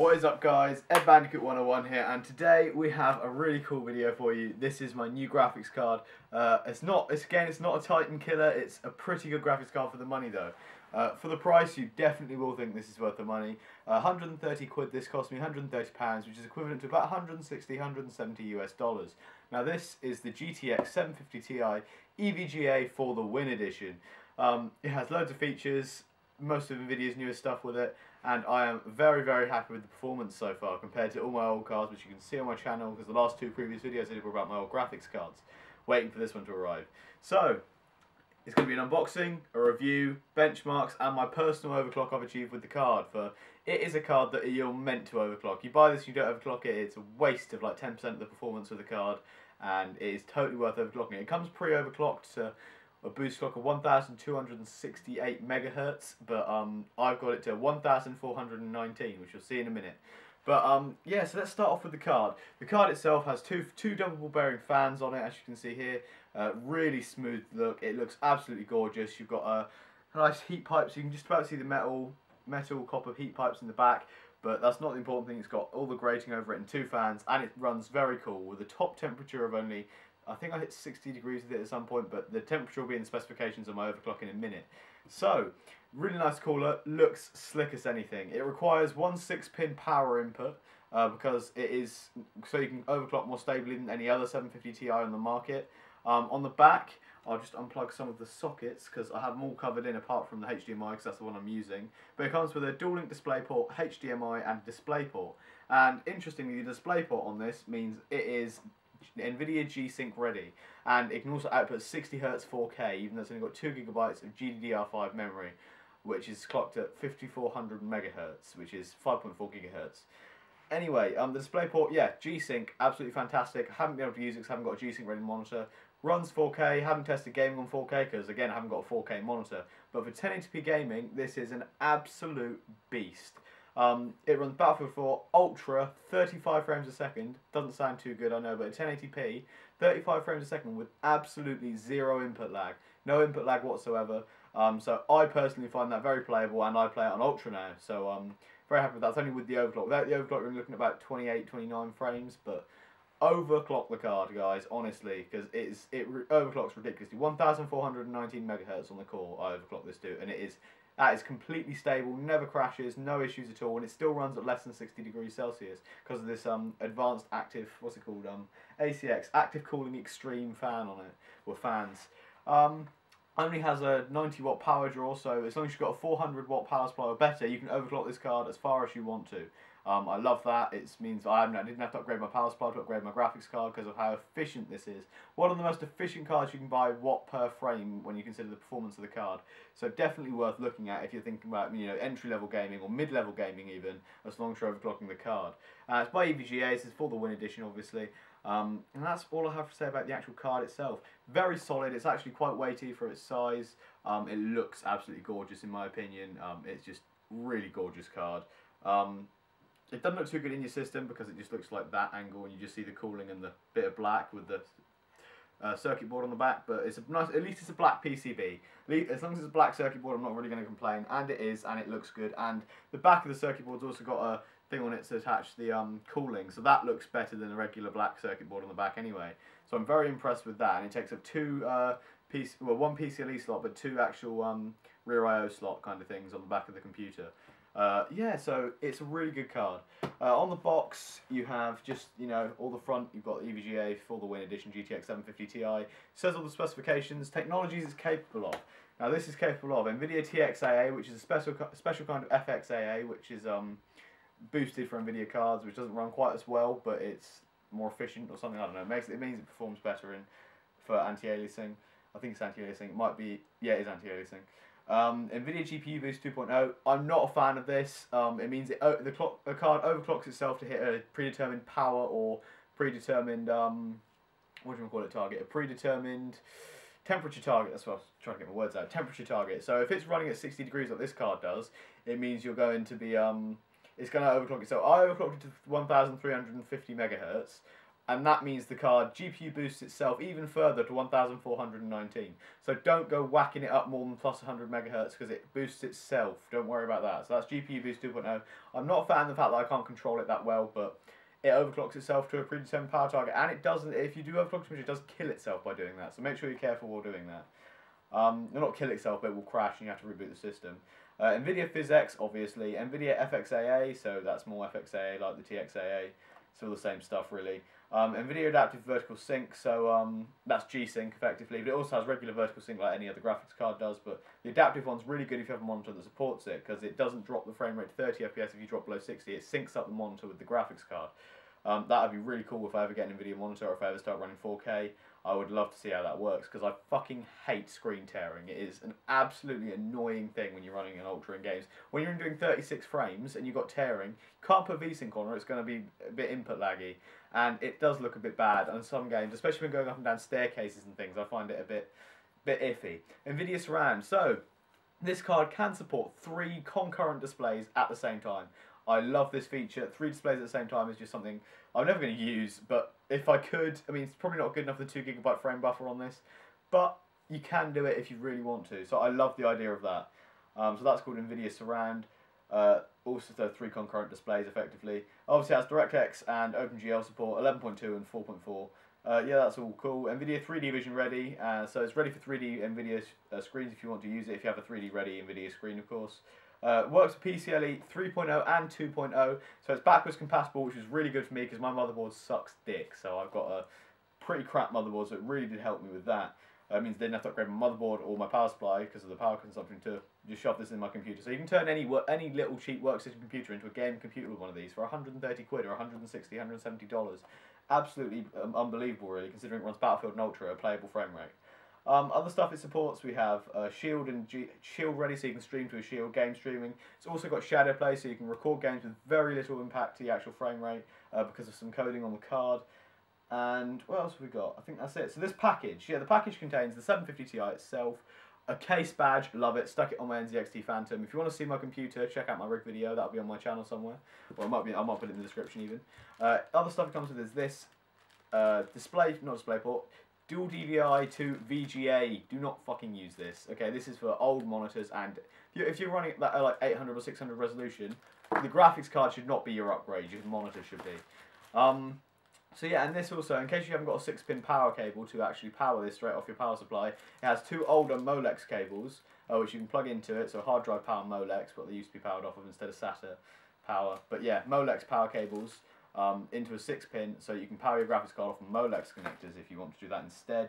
What is up, guys? Ed Bandicoot 101 here, and today we have a really cool video for you. This is my new graphics card. It's not a Titan killer. It's a pretty good graphics card for the money though. For the price, you definitely will think this is worth the money. 130 quid. This cost me 130 pounds, which is equivalent to about 160, 170 US dollars. Now this is the GTX 750 Ti EVGA for the Win edition. It has loads of features, most of NVIDIA's newest stuff with it, and I am very, very happy with the performance so far compared to all my old cards, which you can see on my channel, because the last two previous videos I did were about my old graphics cards, waiting for this one to arrive. So, it's going to be an unboxing, a review, benchmarks, and my personal overclock I've achieved with the card. For it is a card that you're meant to overclock. You buy this, you don't overclock it, it's a waste of like 10% of the performance of the card, and it is totally worth overclocking. It comes pre-overclocked to a boost clock of 1268 megahertz, but I've got it to 1419, which you'll see in a minute. But yeah, so let's start off with the card. The card itself has two double ball bearing fans on it, as you can see here. Really smooth look. It looks absolutely gorgeous. You've got a nice heat pipe, so you can just about see the metal copper heat pipes in the back. But that's not the important thing. It's got all the grating over it and two fans, and it runs very cool with a top temperature of only, I think I hit 60 degrees with it at some point, but the temperature will be in the specifications on my overclock in a minute. So, really nice cooler, looks slick as anything. It requires one 6-pin power input because it is, so you can overclock more stably than any other 750 Ti on the market. On the back, I'll just unplug some of the sockets because I have them all covered in apart from the HDMI because that's the one I'm using. But it comes with a dual link DisplayPort, HDMI and DisplayPort. And interestingly, the DisplayPort on this means it is NVIDIA G-Sync ready, and it can also output 60Hz 4K, even though it's only got 2 GB of GDDR5 memory, which is clocked at 5400 MHz, which is 5.4 GHz. Anyway, the DisplayPort, yeah, G-Sync, absolutely fantastic. I haven't been able to use it because I haven't got a G-Sync ready monitor. Runs 4K, haven't tested gaming on 4K because, again, I haven't got a 4K monitor. But for 1080p gaming, this is an absolute beast. It runs Battlefield 4 Ultra, 35 frames a second. Doesn't sound too good, I know, but at 1080p, 35 frames a second with absolutely zero input lag. No input lag whatsoever. So I personally find that very playable, and I play it on Ultra now. So very happy with that. It's only with the overclock. Without the overclock, you're looking at about 28, 29 frames, but overclock the card, guys, honestly, because it overclocks ridiculously. 1419 megahertz on the core, I overclock this to, and that is completely stable, never crashes, no issues at all, and it still runs at less than 60 degrees Celsius because of this advanced active, what's it called, ACX, active cooling extreme fan on it, or fans. Only has a 90 watt power draw, so as long as you've got a 400 watt power supply or better, you can overclock this card as far as you want to. I love that. It means I didn't have to upgrade my power supply to upgrade my graphics card because of how efficient this is. One of the most efficient cards you can buy watt per frame when you consider the performance of the card. So definitely worth looking at if you're thinking about entry-level gaming or mid-level gaming even, as long as you're overclocking the card. It's by EVGA. This is for the Win edition, obviously. And that's all I have to say about the actual card itself. Very solid. It's actually quite weighty for its size. It looks absolutely gorgeous in my opinion. It's just really gorgeous card. It doesn't look too good in your system because it just looks like that angle and you just see the cooling and the bit of black with the circuit board on the back, but it's a nice, at least it's a black PCB. As long as it's a black circuit board, I'm not really going to complain, and it is, and it looks good. And the back of the circuit board's also got a thing on it to attach the cooling, so that looks better than a regular black circuit board on the back anyway. So I'm very impressed with that, and it takes up one PCLE slot, but two actual rear I/O slot kind of things on the back of the computer. Yeah, so it's a really good card. On the box, you have just, all the front, you've got EVGA for the Win edition GTX 750 Ti. It says all the specifications, technologies it's capable of. Now this is capable of NVIDIA TXAA, which is a special kind of FXAA, which is boosted for NVIDIA cards, which doesn't run quite as well, but it's more efficient or something, I don't know. It means it performs better for anti-aliasing. I think it's anti-aliasing. It might be, yeah, it is anti-aliasing. NVIDIA GPU Boost 2.0. I'm not a fan of this. It means the card overclocks itself to hit a predetermined power or predetermined what do you call it, target? A predetermined temperature target. That's what I was trying to get my words out. Temperature target. So if it's running at 60 degrees like this card does, it means you're going to be it's going to overclock itself. I overclocked it to 1350 megahertz. and that means the card GPU boosts itself even further to 1419. So don't go whacking it up more than plus 100 megahertz because it boosts itself. Don't worry about that. So that's GPU boost 2.0. I'm not a fan of the fact that I can't control it that well, but it overclocks itself to a predetermined power target, and it doesn't. If you do overclock too much, it does kill itself by doing that. So make sure you're careful while doing that. Not kill itself, but it will crash and you have to reboot the system. NVIDIA PhysX, obviously. NVIDIA FXAA, so that's more FXAA like the TXAA. It's all the same stuff, really. NVIDIA Adaptive Vertical Sync, so that's G-Sync, effectively. But it also has regular vertical sync like any other graphics card does. But the adaptive one's really good if you have a monitor that supports it, because it doesn't drop the frame rate to 30 FPS if you drop below 60. It syncs up the monitor with the graphics card. That would be really cool if I ever get an NVIDIA monitor or if I ever start running 4K. I would love to see how that works, because I fucking hate screen tearing. It is an absolutely annoying thing when you're running an Ultra in games. When you're doing 36 frames and you've got tearing, you can't put VSync on or it's going to be a bit input laggy. And it does look a bit bad on some games, especially when going up and down staircases and things. I find it a bit iffy. NVIDIA Surround. So, this card can support 3 concurrent displays at the same time. I love this feature. 3 displays at the same time is just something I'm never going to use, but if I could, I mean, it's probably not good enough for the 2 GB frame buffer on this, but you can do it if you really want to. So I love the idea of that. So that's called NVIDIA Surround. Also, so 3 concurrent displays, effectively. Obviously, it has DirectX and OpenGL support, 11.2 and 4.4. Yeah, that's all cool. NVIDIA 3D Vision ready, so it's ready for 3D NVIDIA screens if you want to use it, if you have a 3D ready NVIDIA screen, of course. Works with PCIe 3.0 and 2.0, so it's backwards compatible, which is really good for me because my motherboard sucks dick, so I've got a pretty crap motherboard, so it really did help me with that. It means I didn't have to upgrade my motherboard or my power supply because of the power consumption to just shove this in my computer. So you can turn any little cheap workstation computer into a game computer with one of these for 130 quid or $160, $170. Absolutely unbelievable, really, considering it runs Battlefield and Ultra, a playable frame rate. Other stuff it supports, we have Shield and Shield ready, so you can stream to a Shield, game streaming. It's also got Shadow Play, so you can record games with very little impact to the actual frame rate because of some coding on the card. And what else have we got? I think that's it. So this package, yeah, the package contains the 750 Ti itself, a case badge, love it, stuck it on my NZXT Phantom. If you want to see my computer, check out my rig video, that'll be on my channel somewhere. Or I might put it in the description even. Other stuff it comes with is this DisplayPort, dual DVI to VGA. Do not fucking use this. Okay, this is for old monitors, and if you're running that like 800 or 600 resolution, the graphics card should not be your upgrade, your monitor should be. So yeah, and this also, in case you haven't got a 6-pin power cable to actually power this straight off your power supply, it has 2 older Molex cables, which you can plug into it, so hard drive power Molex, what they used to be powered off of instead of SATA power. But yeah, Molex power cables into a 6-pin, so you can power your graphics card off of Molex connectors if you want to do that instead.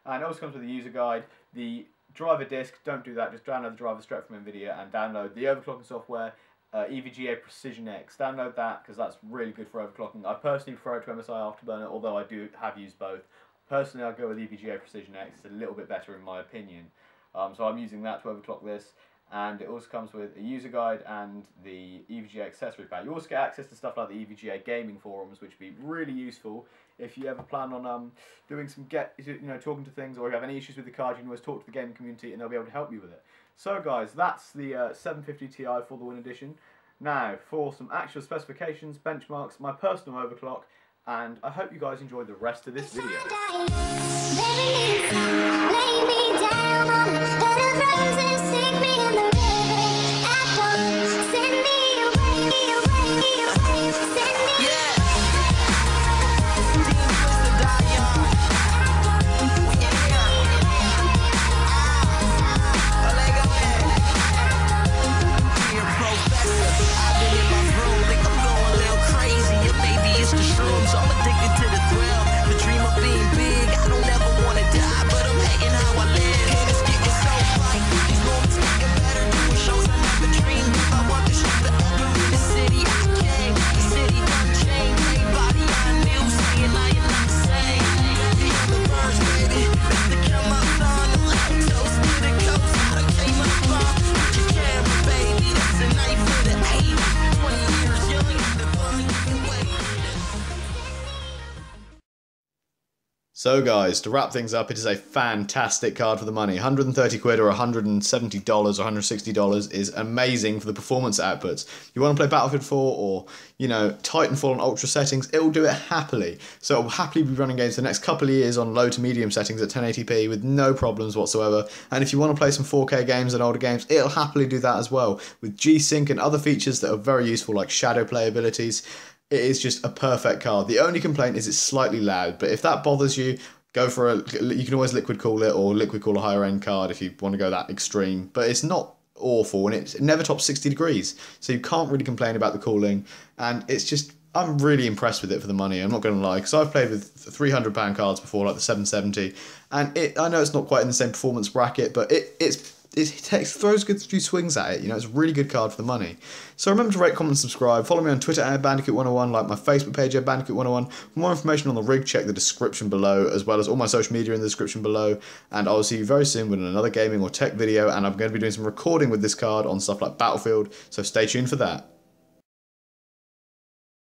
And it also comes with a user guide. The driver disk, don't do that, just download the driver straight from NVIDIA and download the overclocking software, EVGA Precision X. Download that because that's really good for overclocking. I personally prefer it to MSI Afterburner, although I have used both. Personally, I'll go with EVGA Precision X. It's a little bit better in my opinion. So I'm using that to overclock this. And it also comes with a user guide and the EVGA accessory pack. You also get access to stuff like the EVGA gaming forums, which would be really useful if you ever plan on doing some talking to things, or you have any issues with the card. You can always talk to the gaming community, and they'll be able to help you with it. So guys, that's the 750 Ti for the Win Edition. Now for some actual specifications, benchmarks, my personal overclock, and I hope you guys enjoy the rest of this video. I'm addicted to the thrill, the dream of being big. I don't ever wanna die, but I'm hating how I live. Can't escape So guys, to wrap things up, it is a fantastic card for the money. 130 quid or $170 or $160 is amazing for the performance outputs. You want to play Battlefield 4 or, you know, Titanfall on ultra settings, it will do it happily. So it will happily be running games for the next couple of years on low to medium settings at 1080p with no problems whatsoever. And if you want to play some 4K games and older games, it'll happily do that as well. With G-Sync and other features that are very useful like shadow play abilities, it is just a perfect card. The only complaint is it's slightly loud, but if that bothers you, go for you can always liquid cool it or liquid cool a higher end card if you want to go that extreme. But it's not awful, and it never tops 60 degrees, so you can't really complain about the cooling. And it's just, I'm really impressed with it for the money, I'm not going to lie, because I've played with £300 cards before, like the 770, and I know it's not quite in the same performance bracket, but it throws good few swings at it. You know, it's a really good card for the money. So remember to rate, comment, and subscribe. Follow me on Twitter at Bandicoot101, like my Facebook page at Bandicoot101. For more information on the rig, check the description below, as well as all my social media in the description below. And I'll see you very soon with another gaming or tech video, and I'm going to be doing some recording with this card on stuff like Battlefield, so stay tuned for that.